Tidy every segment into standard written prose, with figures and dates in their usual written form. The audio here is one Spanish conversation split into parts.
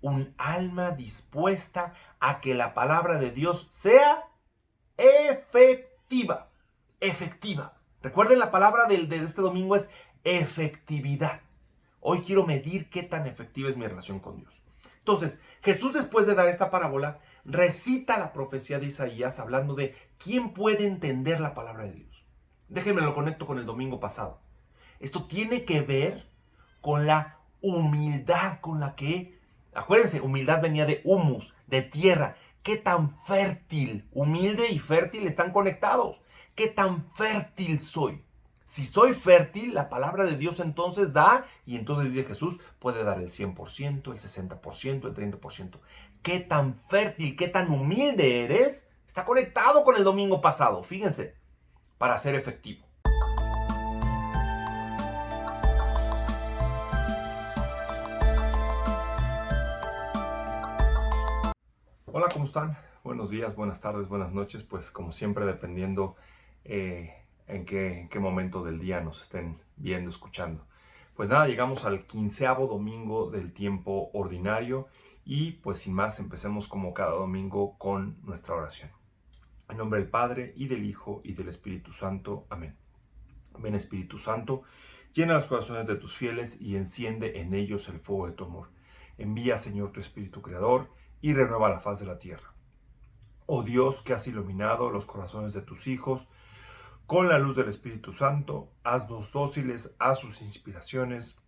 un alma dispuesta a que la palabra de Dios sea efectiva. Efectiva. Recuerden, la palabra de este domingo es efectividad. Hoy quiero medir qué tan efectiva es mi relación con Dios. Entonces, Jesús, después de dar esta parábola, recita la profecía de Isaías hablando de quién puede entender la palabra de Dios. Déjenme lo conecto con el domingo pasado. Esto tiene que ver con la humildad con la que, acuérdense, humildad venía de humus, de tierra. ¿Qué tan fértil, humilde y fértil están conectados? ¿Qué tan fértil soy? Si soy fértil, la palabra de Dios entonces da, y entonces dice Jesús, puede dar el 100%, el 60%, el 30%. ¿Qué tan fértil, qué tan humilde eres? Está conectado con el domingo pasado, fíjense, para ser efectivo. Hola, ¿cómo están? Buenos días, buenas tardes, buenas noches. Pues como siempre, dependiendo en qué momento del día nos estén viendo, escuchando. Pues nada, llegamos al 15º domingo del tiempo ordinario y pues sin más empecemos como cada domingo con nuestra oración. En nombre del Padre y del Hijo y del Espíritu Santo. Amén. Ven, Espíritu Santo, llena los corazones de tus fieles y enciende en ellos el fuego de tu amor. Envía, Señor, tu Espíritu Creador y renueva la faz de la tierra. Oh Dios, que has iluminado los corazones de tus hijos con la luz del Espíritu Santo, haznos dóciles a sus inspiraciones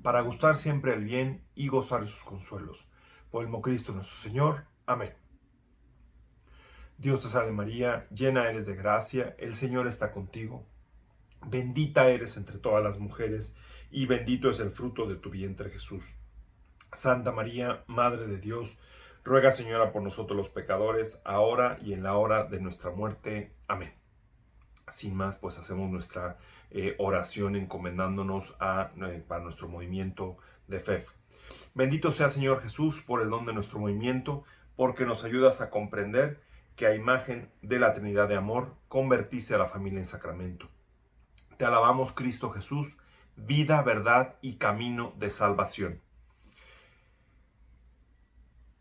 para gustar siempre el bien y gozar de sus consuelos. Por el mismo Cristo nuestro Señor. Amén. Dios te salve María, llena eres de gracia, el Señor está contigo. Bendita eres entre todas las mujeres y bendito es el fruto de tu vientre Jesús. Santa María, Madre de Dios, ruega, Señora, por nosotros los pecadores, ahora y en la hora de nuestra muerte. Amén. Sin más, pues hacemos nuestra oración encomendándonos para nuestro movimiento de fe. Bendito sea, Señor Jesús, por el don de nuestro movimiento, porque nos ayudas a comprender que a imagen de la Trinidad de amor, convertiste a la familia en sacramento. Te alabamos, Cristo Jesús, vida, verdad y camino de salvación.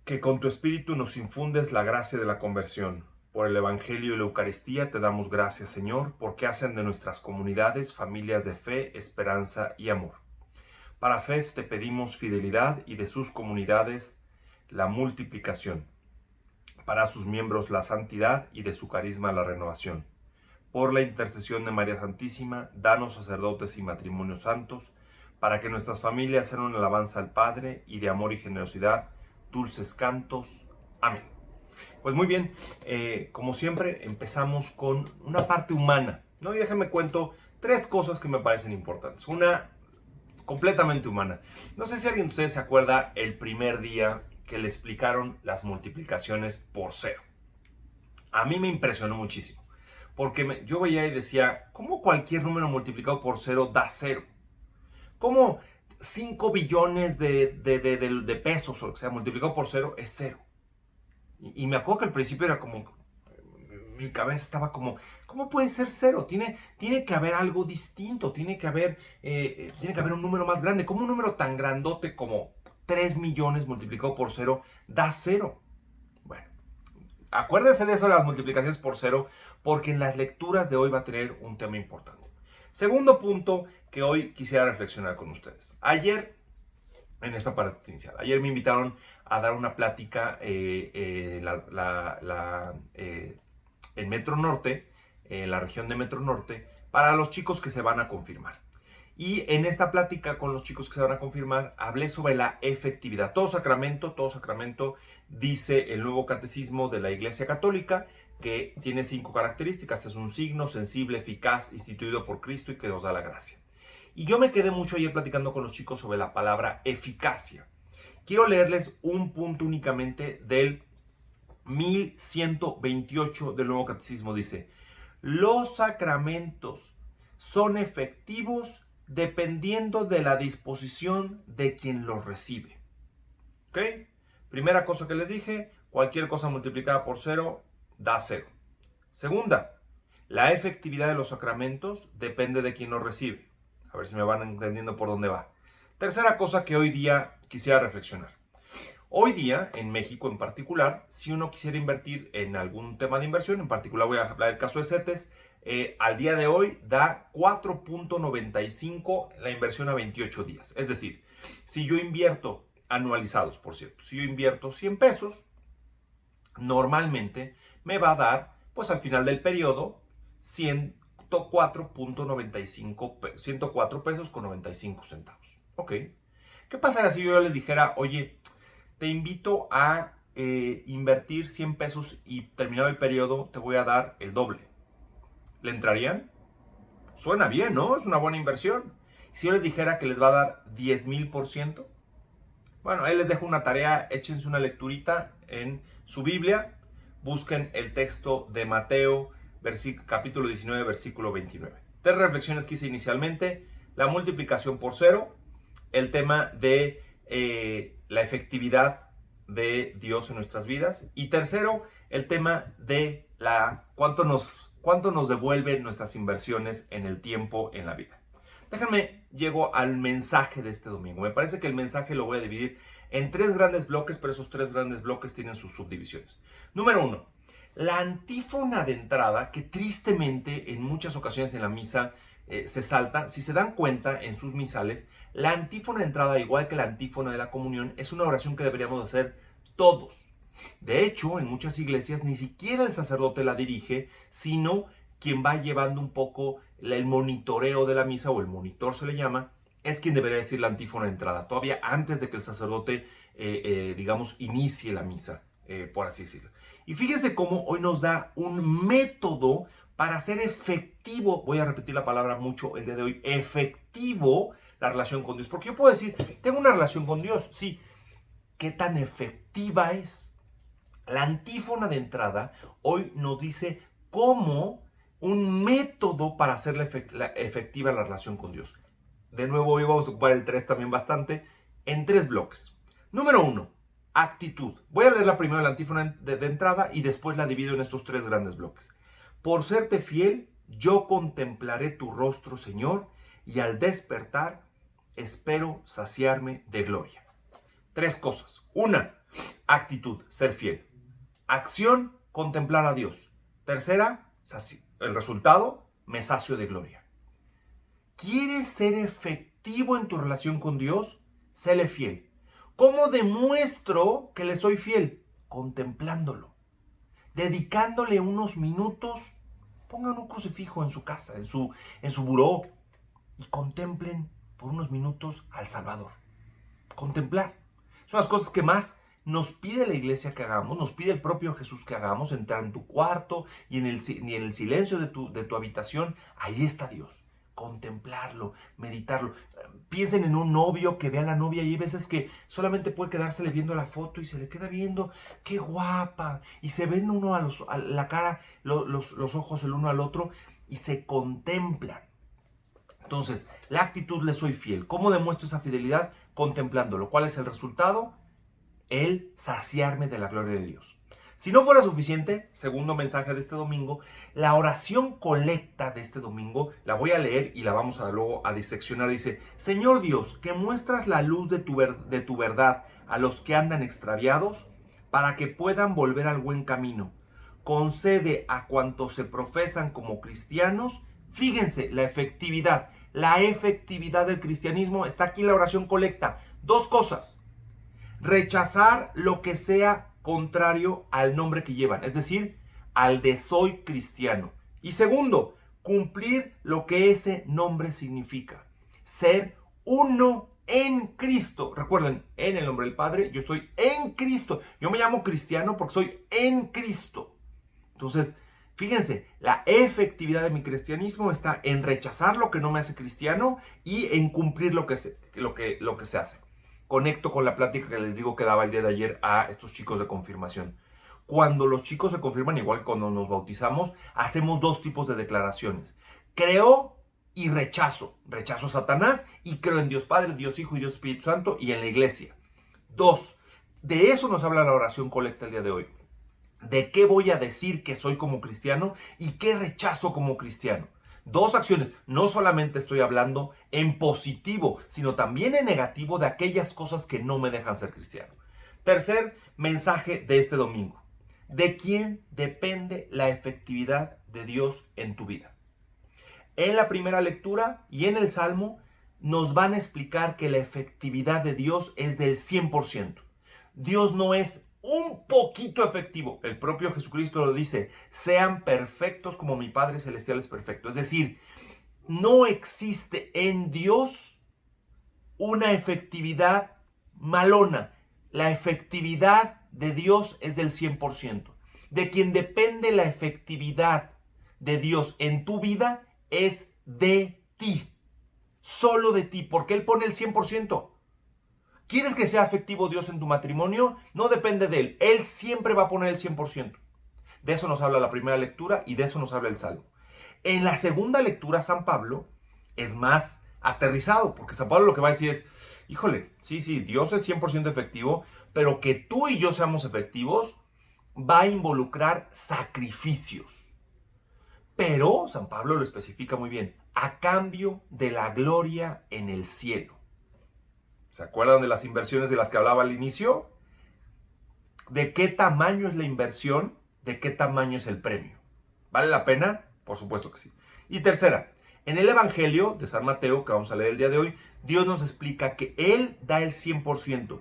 Que con tu Espíritu nos infundes la gracia de la conversión. Por el Evangelio y la Eucaristía te damos gracias, Señor, porque hacen de nuestras comunidades familias de fe, esperanza y amor. Para fe te pedimos fidelidad y de sus comunidades la multiplicación. Para sus miembros la santidad y de su carisma la renovación. Por la intercesión de María Santísima, danos sacerdotes y matrimonios santos, para que nuestras familias sean una alabanza al Padre y de amor y generosidad, dulces cantos. Amén. Pues muy bien, como siempre empezamos con una parte humana, ¿no? Y déjenme cuento 3 cosas que me parecen importantes. Una completamente humana. No sé si alguien de ustedes se acuerda el primer día que le explicaron las multiplicaciones por cero. A mí me impresionó muchísimo, porque yo veía y decía, ¿cómo cualquier número multiplicado por cero da cero? ¿Cómo 5 billones de pesos o lo que sea multiplicado por cero es cero? Y me acuerdo que al principio era como, mi cabeza estaba como, ¿cómo puede ser cero? Tiene que haber algo distinto, tiene que haber un número más grande. ¿Cómo un número tan grandote como 3 millones multiplicado por cero da cero? Bueno, acuérdense de eso de las multiplicaciones por cero, porque en las lecturas de hoy va a tener un tema importante. Segundo punto que hoy quisiera reflexionar con ustedes. Ayer, en esta parte inicial, ayer me invitaron a dar una plática en Metro Norte, en la región de Metro Norte, para los chicos que se van a confirmar. Y en esta plática con los chicos que se van a confirmar, hablé sobre la efectividad. Todo sacramento, dice el nuevo catecismo de la Iglesia Católica, que tiene 5 características. Es un signo sensible, eficaz, instituido por Cristo y que nos da la gracia. Y yo me quedé mucho ayer platicando con los chicos sobre la palabra eficacia. Quiero leerles un punto únicamente del 1128 del Nuevo Catecismo. Dice, los sacramentos son efectivos dependiendo de la disposición de quien los recibe. ¿Ok? Primera cosa que les dije, cualquier cosa multiplicada por cero da cero. Segunda, la efectividad de los sacramentos depende de quien los recibe. A ver si me van entendiendo por dónde va. Tercera cosa que hoy día quisiera reflexionar. Hoy día, en México en particular, si uno quisiera invertir en algún tema de inversión, en particular voy a hablar del caso de CETES, al día de hoy da 4.95 la inversión a 28 días. Es decir, si yo invierto, anualizados por cierto, si yo invierto 100 pesos, normalmente me va a dar, pues al final del periodo, 104 pesos con 95 centavos. Ok. ¿Qué pasaría si yo les dijera, oye, te invito a invertir 100 pesos y terminado el periodo te voy a dar el doble? ¿Le entrarían? Suena bien, ¿no? Es una buena inversión. Si yo les dijera que les va a dar 10,000%, bueno, ahí les dejo una tarea, échense una lecturita en su Biblia, busquen el texto de Mateo, capítulo 19, versículo 29. 3 reflexiones que hice inicialmente: la multiplicación por cero, el tema de la efectividad de Dios en nuestras vidas, y tercero, el tema de cuánto nos devuelven nuestras inversiones en el tiempo, en la vida. Déjenme, llego al mensaje de este domingo. Me parece que el mensaje lo voy a dividir en 3 grandes bloques, pero esos 3 grandes bloques tienen sus subdivisiones. Número 1, la antífona de entrada, que tristemente en muchas ocasiones en la misa se salta. Si se dan cuenta en sus misales, la antífona de entrada, igual que la antífona de la comunión, es una oración que deberíamos hacer todos. De hecho, en muchas iglesias ni siquiera el sacerdote la dirige, sino quien va llevando un poco el monitoreo de la misa, o el monitor se le llama, es quien debería decir la antífona de entrada, todavía antes de que el sacerdote, digamos, inicie la misa, por así decirlo. Y fíjense cómo hoy nos da un método para hacer efectivo, voy a repetir la palabra mucho el día de hoy, efectivo la relación con Dios. Porque yo puedo decir, tengo una relación con Dios, sí. ¿Qué tan efectiva es? La antífona de entrada hoy nos dice cómo un método para hacer efectiva la relación con Dios. De nuevo, hoy vamos a ocupar el 3 también bastante, en 3 bloques. Número 1, actitud. Voy a leer la primera, la antífona de entrada, y después la divido en estos 3 grandes bloques. Por serte fiel, yo contemplaré tu rostro, Señor, y al despertar espero saciarme de gloria. 3 cosas. 1, actitud, ser fiel. Acción, contemplar a Dios. Tercera, el resultado, me sacio de gloria. ¿Quieres ser efectivo en tu relación con Dios? Séle fiel. ¿Cómo demuestro que le soy fiel? Contemplándolo. Dedicándole unos minutos. Pongan un crucifijo en su casa, en su buró, y contemplen por unos minutos al Salvador. Contemplar. Son las cosas que más nos pide la iglesia que hagamos, nos pide el propio Jesús que hagamos. Entrar en tu cuarto y en el silencio de tu habitación, ahí está Dios. Contemplarlo, meditarlo. Piensen en un novio que ve a la novia, y hay veces que solamente puede quedársele viendo la foto y se le queda viendo, qué guapa, y se ven uno a la cara, los ojos el uno al otro, y se contemplan. Entonces, la actitud, le soy fiel. ¿Cómo demuestro esa fidelidad? Contemplándolo. ¿Cuál es el resultado? El saciarme de la gloria de Dios. Si no fuera suficiente, segundo mensaje de este domingo, la oración colecta de este domingo, la voy a leer y la vamos luego a diseccionar. Dice: Señor Dios, que muestras la luz de tu verdad a los que andan extraviados, para que puedan volver al buen camino. Concede a cuantos se profesan como cristianos. Fíjense, la efectividad del cristianismo está aquí en la oración colecta. 2 cosas: rechazar lo que sea contrario al nombre que llevan, es decir, al de soy cristiano. Y segundo, cumplir lo que ese nombre significa: ser uno en Cristo. Recuerden, en el nombre del Padre, yo estoy en Cristo. Yo me llamo cristiano porque soy en Cristo. Entonces, fíjense, la efectividad de mi cristianismo está en rechazar lo que no me hace cristiano y en cumplir lo que se hace. Conecto con la plática que les digo que daba el día de ayer a estos chicos de confirmación. Cuando los chicos se confirman, igual que cuando nos bautizamos, hacemos 2 tipos de declaraciones: creo y rechazo. Rechazo a Satanás y creo en Dios Padre, Dios Hijo y Dios Espíritu Santo, y en la iglesia. 2. De eso nos habla la oración colecta el día de hoy. ¿De qué voy a decir que soy como cristiano y qué rechazo como cristiano? 2 acciones. No solamente estoy hablando en positivo, sino también en negativo de aquellas cosas que no me dejan ser cristiano. Tercer mensaje de este domingo. ¿De quién depende la efectividad de Dios en tu vida? En la primera lectura y en el Salmo nos van a explicar que la efectividad de Dios es del 100%. Dios no es un poquito efectivo. El propio Jesucristo lo dice, sean perfectos como mi Padre Celestial es perfecto. Es decir, no existe en Dios una efectividad malona. La efectividad de Dios es del 100%. De quien depende la efectividad de Dios en tu vida es de ti. Solo de ti, porque Él pone el 100%. ¿Quieres que sea efectivo Dios en tu matrimonio? No depende de Él. Él siempre va a poner el 100%. De eso nos habla la primera lectura y de eso nos habla el Salmo. En la segunda lectura, San Pablo es más aterrizado, porque San Pablo lo que va a decir es, híjole, sí, Dios es 100% efectivo, pero que tú y yo seamos efectivos va a involucrar sacrificios. Pero San Pablo lo especifica muy bien, a cambio de la gloria en el cielo. ¿Se acuerdan de las inversiones de las que hablaba al inicio? ¿De qué tamaño es la inversión? ¿De qué tamaño es el premio? ¿Vale la pena? Por supuesto que sí. Y tercera, en el Evangelio de San Mateo, que vamos a leer el día de hoy, Dios nos explica que Él da el 100%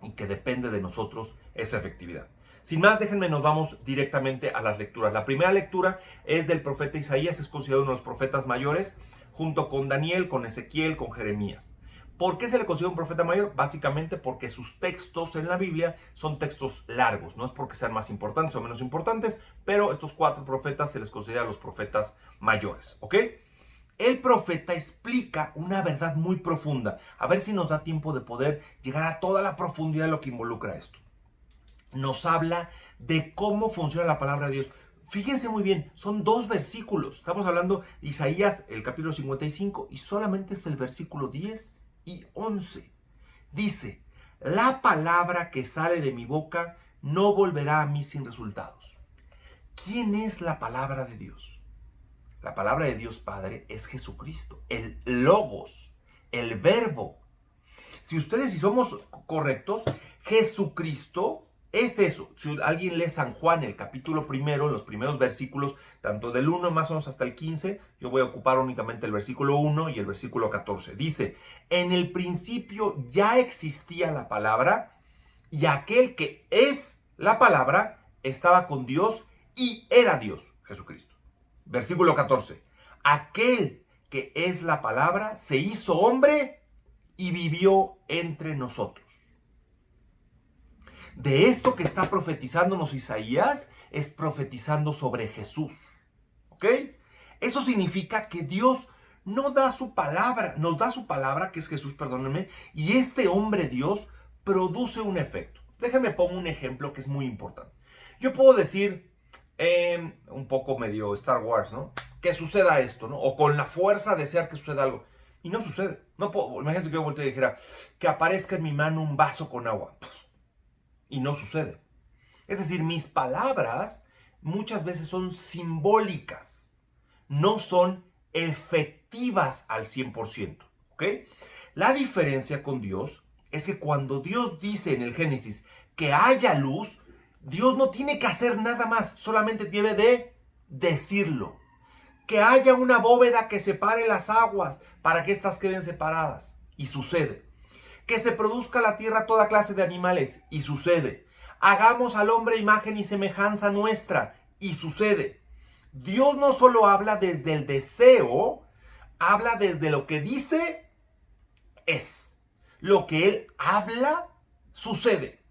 y que depende de nosotros esa efectividad. Sin más, déjenme, nos vamos directamente a las lecturas. La primera lectura es del profeta Isaías, es considerado uno de los profetas mayores, junto con Daniel, con Ezequiel, con Jeremías. ¿Por qué se le considera un profeta mayor? Básicamente porque sus textos en la Biblia son textos largos. No es porque sean más importantes o menos importantes, pero estos 4 profetas se les considera los profetas mayores, ¿ok? El profeta explica una verdad muy profunda. A ver si nos da tiempo de poder llegar a toda la profundidad de lo que involucra esto. Nos habla de cómo funciona la palabra de Dios. Fíjense muy bien, son 2 versículos. Estamos hablando de Isaías, el capítulo 55, y solamente es el versículo 10 y 11. Dice, la palabra que sale de mi boca no volverá a mí sin resultados. ¿Quién es la palabra de Dios? La palabra de Dios Padre es Jesucristo, el Logos, el Verbo. Si somos correctos, Jesucristo es eso. Si alguien lee San Juan, el capítulo 1, en los primeros versículos, tanto del 1 más o menos hasta el 15, yo voy a ocupar únicamente el versículo 1 y el versículo 14. Dice, en el principio ya existía la palabra, y aquel que es la palabra estaba con Dios y era Dios, Jesucristo. Versículo 14, aquel que es la palabra se hizo hombre y vivió entre nosotros. De esto que está profetizándonos Isaías, es profetizando sobre Jesús. ¿Ok? Eso significa que Dios nos da su palabra, que es Jesús, perdónenme, y este hombre Dios produce un efecto. Déjenme pongo un ejemplo que es muy importante. Yo puedo decir, un poco medio Star Wars, ¿no? Que suceda esto, ¿no? O con la fuerza desear que suceda algo. Y no sucede. No puedo, imagínense que yo volteé y dijera, que aparezca en mi mano un vaso con agua. Y no sucede. Es decir, mis palabras muchas veces son simbólicas, no son efectivas al 100%. ¿Ok? La diferencia con Dios es que cuando Dios dice en el Génesis que haya luz, Dios no tiene que hacer nada más, solamente tiene de decirlo. Que haya una bóveda que separe las aguas para que éstas queden separadas. Y sucede. Que se produzca la tierra toda clase de animales, y sucede. Hagamos al hombre imagen y semejanza nuestra, y sucede. Dios no solo habla desde el deseo, habla desde lo que dice, es. Lo que Él habla, sucede.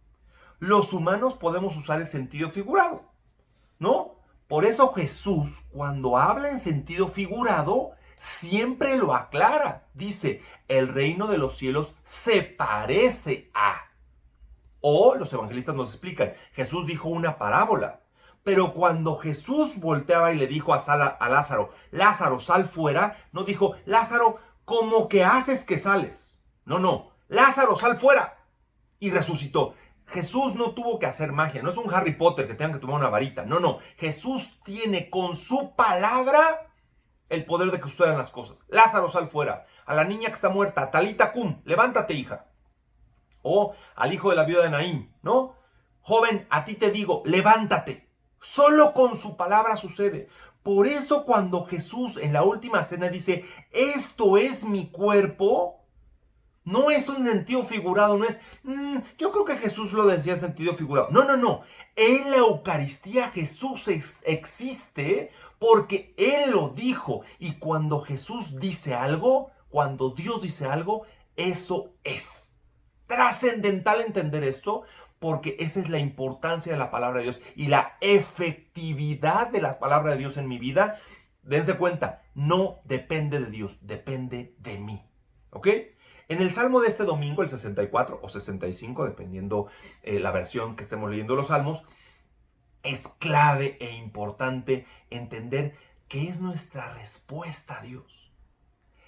Los humanos podemos usar el sentido figurado, ¿no? Por eso Jesús, cuando habla en sentido figurado, siempre lo aclara. Dice, el reino de los cielos se parece a. O los evangelistas nos explican, Jesús dijo una parábola. Pero cuando Jesús volteaba y le dijo a Lázaro, Lázaro, sal fuera, no dijo, Lázaro, ¿cómo que haces que sales? No, Lázaro, sal fuera. Y resucitó. Jesús no tuvo que hacer magia, no es un Harry Potter que tengan que tomar una varita. No, Jesús tiene con su palabra el poder de que sucedan las cosas. Lázaro, sal fuera. A la niña que está muerta, Talita cum, levántate, hija. O al hijo de la viuda de Naín, ¿no? Joven, a ti te digo, levántate. Solo con su palabra sucede. Por eso cuando Jesús en la última cena dice, esto es mi cuerpo, no es un sentido figurado, no es, yo creo que Jesús lo decía en sentido figurado. No, no, no. En la Eucaristía Jesús existe porque Él lo dijo. Y cuando Jesús dice algo, cuando Dios dice algo, eso es. Trascendental entender esto, porque esa es la importancia de la palabra de Dios y la efectividad de la palabra de Dios en mi vida. Dense cuenta, no depende de Dios, depende de mí. ¿Ok? En el Salmo de este domingo, el 64 o 65, dependiendo la versión que estemos leyendo los Salmos, es clave e importante entender que es nuestra respuesta a Dios.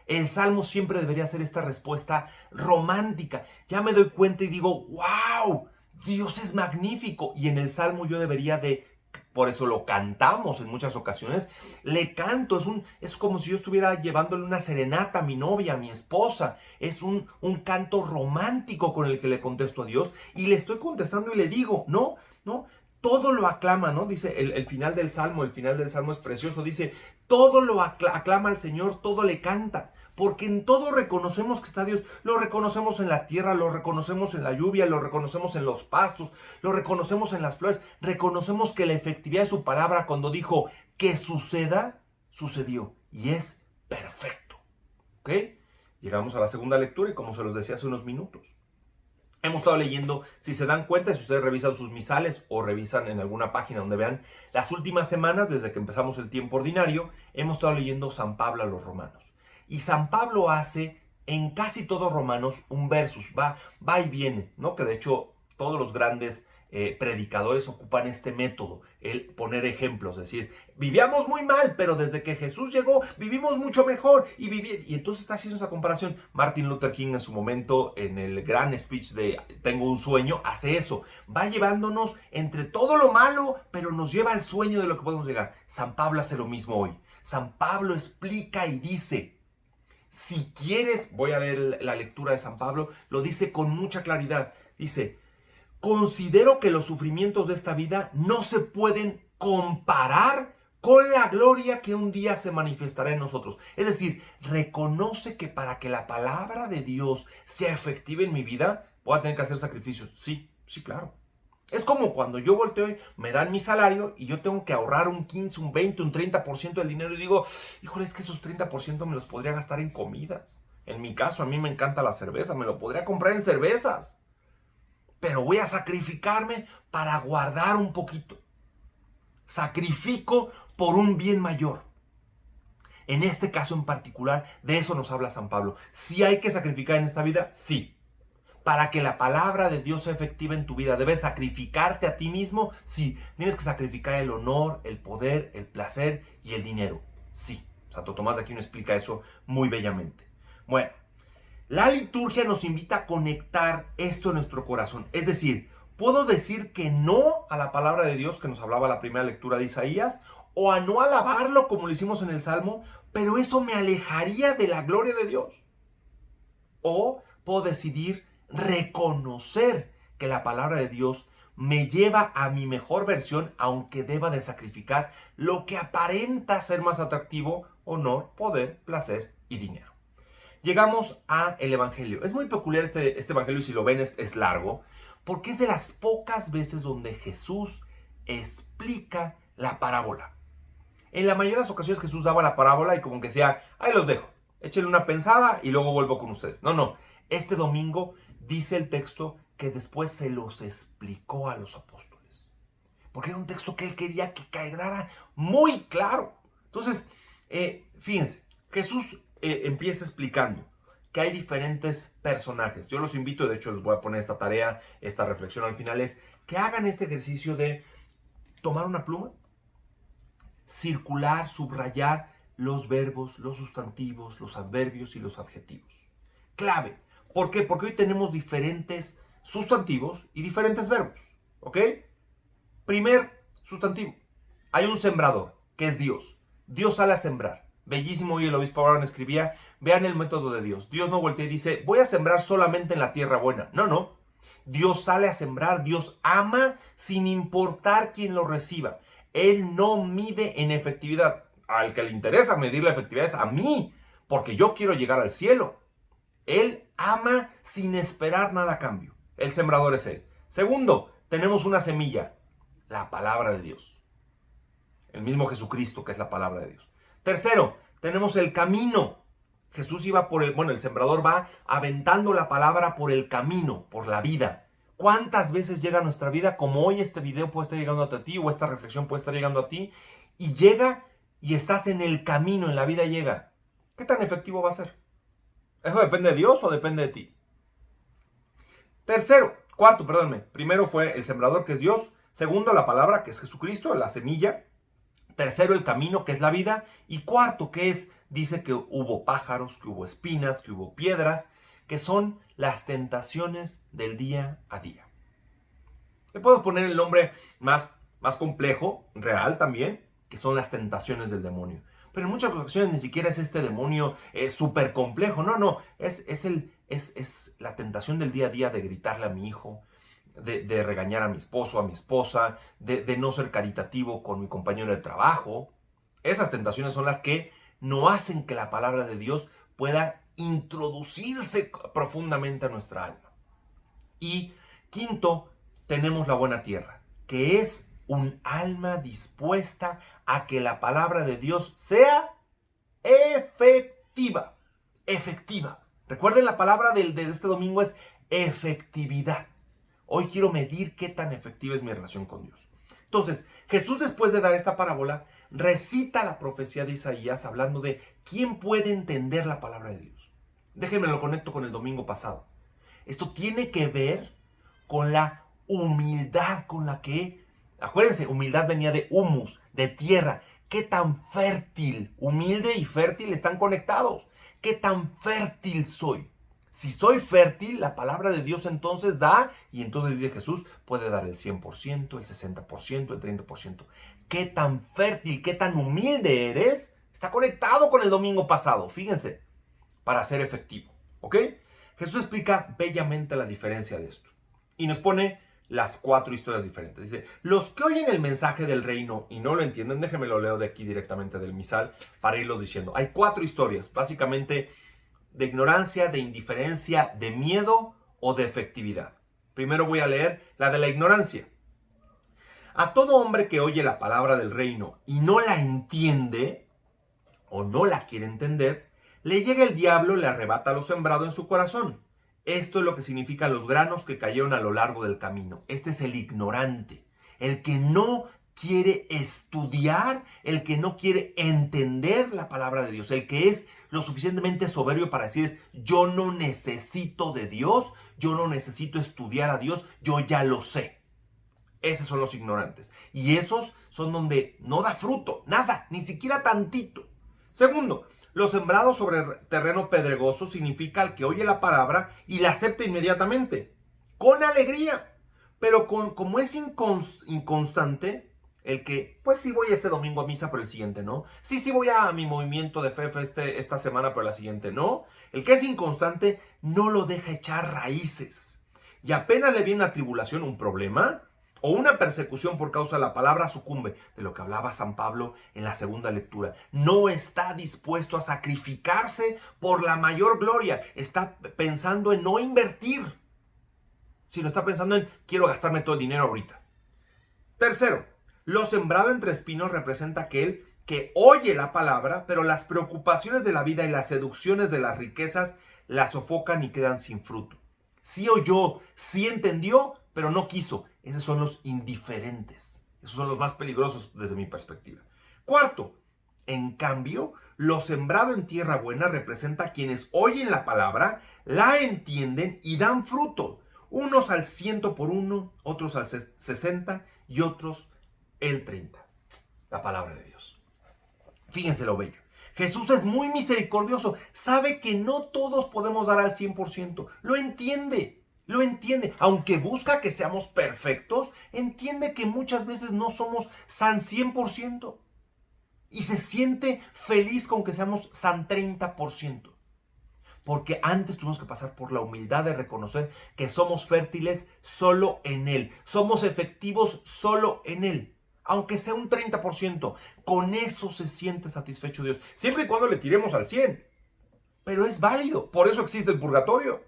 El Salmo siempre debería ser esta respuesta romántica. Ya me doy cuenta y digo, wow, Dios es magnífico. Y en el Salmo yo debería de, por eso lo cantamos en muchas ocasiones, le canto, es como si yo estuviera llevándole una serenata a mi novia, a mi esposa. Es un canto romántico con el que le contesto a Dios y le estoy contestando y le digo, no, todo lo aclama, ¿no? Dice el final del Salmo es precioso, dice, todo lo aclama al Señor, todo le canta. Porque en todo reconocemos que está Dios. Lo reconocemos en la tierra, lo reconocemos en la lluvia, lo reconocemos en los pastos, lo reconocemos en las flores. Reconocemos que la efectividad de su palabra cuando dijo que suceda, sucedió. Y es perfecto. ¿Ok? Llegamos a la segunda lectura y como se los decía hace unos minutos. Hemos estado leyendo, si se dan cuenta, si ustedes revisan sus misales o revisan en alguna página donde vean, las últimas semanas, desde que empezamos el tiempo ordinario, hemos estado leyendo San Pablo a los Romanos. Y San Pablo hace en casi todos Romanos un versus, va y viene, ¿no? Que de hecho todos los grandes predicadores ocupan este método, el poner ejemplos, es decir, vivíamos muy mal, pero desde que Jesús llegó vivimos mucho mejor y entonces está haciendo esa comparación. Martin Luther King en su momento, en el gran speech de Tengo un sueño, hace eso, va llevándonos entre todo lo malo, pero nos lleva al sueño de lo que podemos llegar. San Pablo hace lo mismo hoy. San Pablo explica y dice, si quieres, voy a leer la lectura de San Pablo, lo dice con mucha claridad. Dice, considero que los sufrimientos de esta vida no se pueden comparar con la gloria que un día se manifestará en nosotros. Es decir, reconoce que para que la palabra de Dios sea efectiva en mi vida, voy a tener que hacer sacrificios. Sí, claro. Es como cuando yo volteo y me dan mi salario y yo tengo que ahorrar un 15, un 20, un 30% del dinero y digo, híjole, es que esos 30% me los podría gastar en comidas. En mi caso, a mí me encanta la cerveza, me lo podría comprar en cervezas. Pero voy a sacrificarme para guardar un poquito. Sacrifico por un bien mayor. En este caso en particular, de eso nos habla San Pablo. ¿Sí hay que sacrificar en esta vida? Sí. Para que la palabra de Dios sea efectiva en tu vida, ¿debes sacrificarte a ti mismo? Sí. ¿Tienes que sacrificar el honor, el poder, el placer y el dinero? Sí. Santo Tomás de Aquino explica eso muy bellamente. Bueno, la liturgia nos invita a conectar esto en nuestro corazón. Es decir, puedo decir que no a la palabra de Dios que nos hablaba la primera lectura de Isaías, o a no alabarlo como lo hicimos en el Salmo, pero eso me alejaría de la gloria de Dios. O puedo decidir reconocer que la palabra de Dios me lleva a mi mejor versión, aunque deba de sacrificar lo que aparenta ser más atractivo: honor, poder, placer y dinero. Llegamos al Evangelio. Es muy peculiar este Evangelio, y si lo ven es largo, porque es de las pocas veces donde Jesús explica la parábola. En la mayoría de las ocasiones Jesús daba la parábola y como que decía, ahí los dejo, échenle una pensada y luego vuelvo con ustedes. No, este domingo dice el texto que después se los explicó a los apóstoles, porque era un texto que él quería que quedara muy claro. Entonces, fíjense, Jesús empieza explicando que hay diferentes personajes. Yo los invito, de hecho les voy a poner esta tarea, esta reflexión al final, es que hagan este ejercicio de tomar una pluma, circular, subrayar los verbos, los sustantivos, los adverbios y los adjetivos. Clave. ¿Por qué? Porque hoy tenemos diferentes sustantivos y diferentes verbos. ¿Ok? Primer sustantivo. Hay un sembrador, que es Dios. Dios sale a sembrar. Bellísimo, hoy el obispo Abraham escribía, vean el método de Dios. Dios no voltea y dice, voy a sembrar solamente en la tierra buena. No. Dios sale a sembrar, Dios ama sin importar quién lo reciba. Él no mide en efectividad. Al que le interesa medir la efectividad es a mí, porque yo quiero llegar al cielo. Él ama sin esperar nada a cambio. El sembrador es Él. Segundo, tenemos una semilla, la palabra de Dios. El mismo Jesucristo, que es la palabra de Dios. Tercero, tenemos el camino. Jesús iba el sembrador va aventando la palabra por el camino, por la vida. ¿Cuántas veces llega a nuestra vida? Como hoy este video puede estar llegando a ti, o esta reflexión puede estar llegando a ti, y llega y estás en el camino, en la vida llega. ¿Qué tan efectivo va a ser? ¿Eso depende de Dios o depende de ti? Cuarto, perdónme. Primero fue el sembrador, que es Dios. Segundo, la palabra, que es Jesucristo, la semilla. Tercero, el camino, que es la vida. Y cuarto, que es, dice que hubo pájaros, que hubo espinas, que hubo piedras, que son las tentaciones del día a día. Le podemos poner el nombre más complejo, real también, que son las tentaciones del demonio. Pero en muchas ocasiones ni siquiera es este demonio súper complejo. No, es la tentación del día a día de gritarle a mi hijo, de regañar a mi esposo, a mi esposa, de no ser caritativo con mi compañero de trabajo. Esas tentaciones son las que no hacen que la palabra de Dios pueda introducirse profundamente a nuestra alma. Y quinto, tenemos la buena tierra, que es un alma dispuesta a que la palabra de Dios sea efectiva. Efectiva. Recuerden, la palabra de este domingo es efectividad. Hoy quiero medir qué tan efectiva es mi relación con Dios. Entonces, Jesús, después de dar esta parábola, recita la profecía de Isaías hablando de quién puede entender la palabra de Dios. Déjenme lo conecto con el domingo pasado. Esto tiene que ver con la humildad con la que, acuérdense, humildad venía de humus, de tierra. ¿Qué tan fértil, humilde y fértil están conectados? ¿Qué tan fértil soy? Si soy fértil, la palabra de Dios entonces da, y entonces dice Jesús, puede dar el 100%, el 60%, el 30%. ¿Qué tan fértil, qué tan humilde eres? Está conectado con el domingo pasado, fíjense, para ser efectivo, ¿ok? Jesús explica bellamente la diferencia de esto y nos pone las 4 historias diferentes. Dice, los que oyen el mensaje del reino y no lo entienden, déjenme lo leo de aquí directamente del misal para irlo diciendo. Hay 4 historias, básicamente de ignorancia, de indiferencia, de miedo o de efectividad. Primero voy a leer la de la ignorancia. A todo hombre que oye la palabra del reino y no la entiende o no la quiere entender, le llega el diablo y le arrebata lo sembrado en su corazón. Esto es lo que significan los granos que cayeron a lo largo del camino. Este es el ignorante, el que no quiere estudiar, el que no quiere entender la palabra de Dios, el que es lo suficientemente soberbio para decir, yo no necesito de Dios, yo no necesito estudiar a Dios, yo ya lo sé. Esos son los ignorantes. Y esos son donde no da fruto, nada, ni siquiera tantito. Segundo, los sembrados sobre terreno pedregoso significa el que oye la palabra y la acepta inmediatamente, con alegría. Pero como es inconstante, el que, pues sí voy este domingo a misa, pero el siguiente no. Sí voy a mi movimiento de fe esta semana, pero la siguiente no. El que es inconstante no lo deja echar raíces. Y apenas le viene una tribulación, un problema, o una persecución por causa de la palabra, sucumbe. De lo que hablaba San Pablo en la segunda lectura. No está dispuesto a sacrificarse por la mayor gloria. Está pensando en no invertir, sino está pensando en quiero gastarme todo el dinero ahorita. Tercero, lo sembrado entre espinos representa aquel que oye la palabra, pero las preocupaciones de la vida y las seducciones de las riquezas la sofocan y quedan sin fruto. Sí oyó, sí entendió, pero no quiso. Esos son los indiferentes. Esos son los más peligrosos desde mi perspectiva. Cuarto, en cambio, lo sembrado en tierra buena representa a quienes oyen la palabra, la entienden y dan fruto. Unos al 100 por uno, otros al 60 y otros el 30. La palabra de Dios. Fíjense lo bello. Jesús es muy misericordioso. Sabe que no todos podemos dar al 100%. Lo entiende. Lo entiende. Aunque busca que seamos perfectos, entiende que muchas veces no somos san 100%. Y se siente feliz con que seamos san 30%. Porque antes tuvimos que pasar por la humildad de reconocer que somos fértiles solo en Él. Somos efectivos solo en Él. Aunque sea un 30%, con eso se siente satisfecho Dios. Siempre y cuando le tiremos al 100%. Pero es válido. Por eso existe el purgatorio.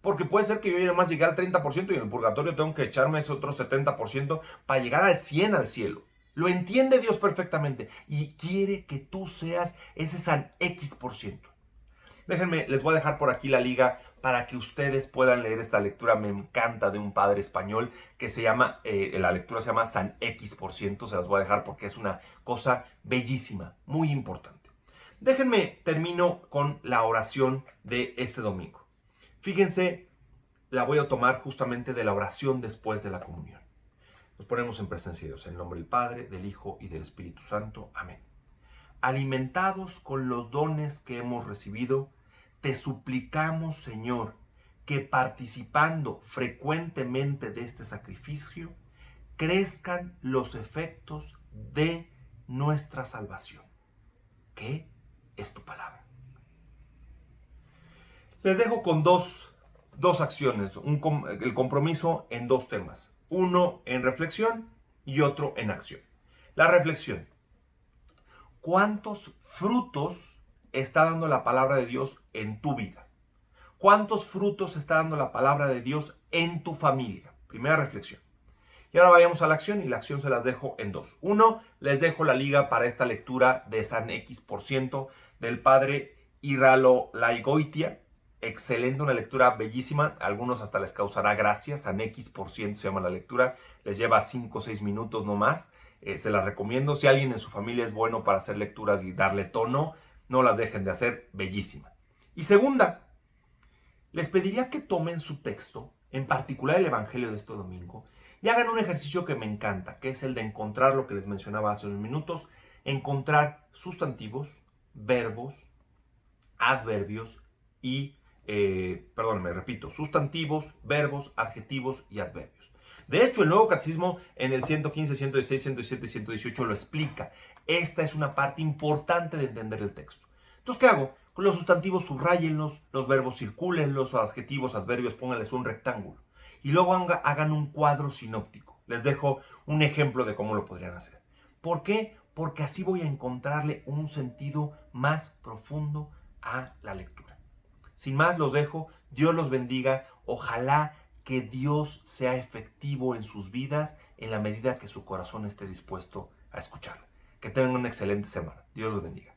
Porque puede ser que yo nada más llegue al 30% y en el purgatorio tengo que echarme ese otro 70% para llegar al 100% al cielo. Lo entiende Dios perfectamente y quiere que tú seas ese San X%. Déjenme, les voy a dejar por aquí la liga para que ustedes puedan leer esta lectura. Me encanta, de un padre español que se llama, la lectura se llama San X%. Se las voy a dejar porque es una cosa bellísima, muy importante. Déjenme, termino con la oración de este domingo. Fíjense, la voy a tomar justamente de la oración después de la comunión. Nos ponemos en presencia de Dios, en el nombre del Padre, del Hijo y del Espíritu Santo. Amén. Alimentados con los dones que hemos recibido, te suplicamos, Señor, que participando frecuentemente de este sacrificio, crezcan los efectos de nuestra salvación. ¿Qué es tu palabra? Les dejo con dos acciones, el compromiso en dos temas. Uno en reflexión y otro en acción. La reflexión. ¿Cuántos frutos está dando la palabra de Dios en tu vida? ¿Cuántos frutos está dando la palabra de Dios en tu familia? Primera reflexión. Y ahora vayamos a la acción, y la acción se las dejo en dos. Uno, les dejo la liga para esta lectura de San X% del padre Iralo Laigoitia. Excelente, una lectura bellísima. A algunos hasta les causará gracia. San X% se llama la lectura. Les lleva 5 o 6 minutos no más. Se las recomiendo. Si alguien en su familia es bueno para hacer lecturas y darle tono, no las dejen de hacer. Bellísima. Y segunda, les pediría que tomen su texto, en particular el Evangelio de este domingo, y hagan un ejercicio que me encanta, que es el de encontrar lo que les mencionaba hace unos minutos, encontrar sustantivos, verbos, adverbios y, sustantivos, verbos, adjetivos y adverbios. De hecho, el Nuevo Catecismo en el 115, 116, 117 y 118 lo explica. Esta es una parte importante de entender el texto. Entonces, ¿qué hago? Con los sustantivos subrayenlos, los verbos circúlenlos, los adjetivos, adverbios, pónganles un rectángulo. Y luego hagan un cuadro sinóptico. Les dejo un ejemplo de cómo lo podrían hacer. ¿Por qué? Porque así voy a encontrarle un sentido más profundo a la lectura. Sin más, los dejo. Dios los bendiga. Ojalá que Dios sea efectivo en sus vidas en la medida que su corazón esté dispuesto a escucharlo. Que tengan una excelente semana. Dios los bendiga.